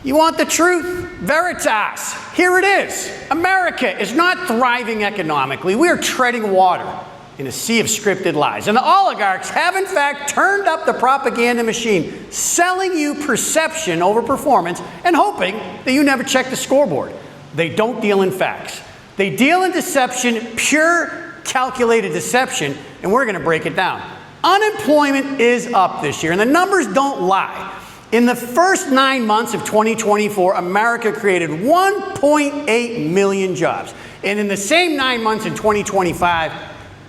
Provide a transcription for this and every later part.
You want the truth? Veritas. Here it is. America is not thriving economically. We are treading water in a sea of scripted lies. And the oligarchs have, in fact, turned up the propaganda machine, selling you perception over performance and hoping that you never check the scoreboard. They don't deal in facts. They deal in deception, pure calculated deception, and we're going to break it down. Unemployment is up this year, and the numbers don't lie. In the first 9 months of 2024, America created 1.8 million jobs. And in the same 9 months in 2025,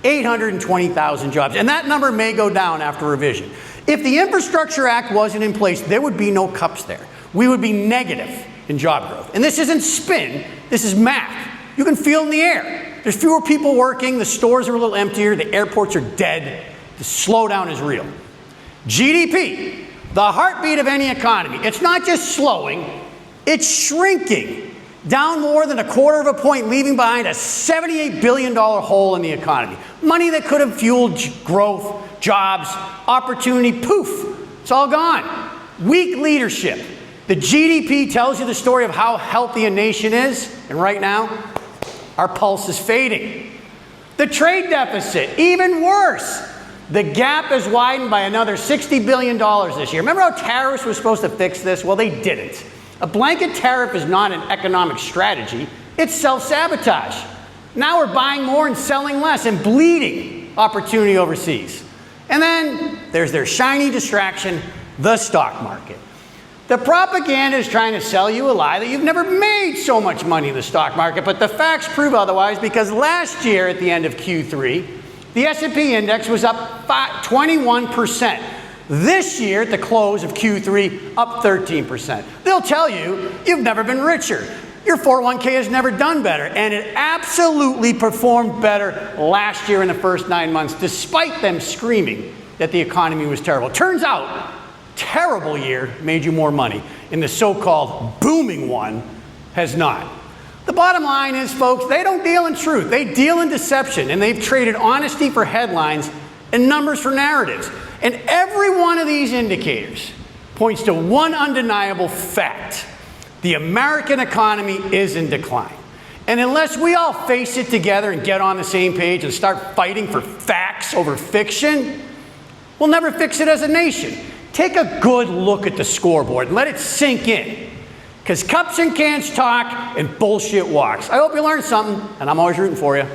820,000 jobs. And that number may go down after revision. If the Infrastructure Act wasn't in place, there would be no cups there. We would be negative in job growth. And this isn't spin, this is math. You can feel it in the air. There's fewer people working, the stores are a little emptier, the airports are dead. The slowdown is real. GDP, the heartbeat of any economy. It's not just slowing, it's shrinking. Down more than 1/4 of a point, leaving behind a $78 billion hole in the economy. Money that could have fueled growth, jobs, opportunity, poof, it's all gone. Weak leadership. The GDP tells you the story of how healthy a nation is, and right now, our pulse is fading. The trade deficit, even worse. The gap has widened by another $60 billion this year. Remember how tariffs were supposed to fix this? Well, they didn't. A blanket tariff is not an economic strategy, it's self-sabotage. Now we're buying more and selling less and bleeding opportunity overseas. And then there's their shiny distraction, the stock market. The propaganda is trying to sell you a lie that you've never made so much money in the stock market, but the facts prove otherwise, because last year at the end of Q3, the S&P index was up 21%. This year, at the close of Q3, up 13%. They'll tell you, you've never been richer. Your 401k has never done better. And it absolutely performed better last year in the first 9 months, despite them screaming that the economy was terrible. Turns out, terrible year made you more money, and the so-called booming one has not. The bottom line is, folks, they don't deal in truth. They deal in deception, and they've traded honesty for headlines and numbers for narratives. And every one of these indicators points to one undeniable fact. The American economy is in decline. And unless we all face it together and get on the same page and start fighting for facts over fiction, we'll never fix it as a nation. Take a good look at the scoreboard and let it sink in. Because cups and cans talk and bullshit walks. I hope you learned something, and I'm always rooting for you.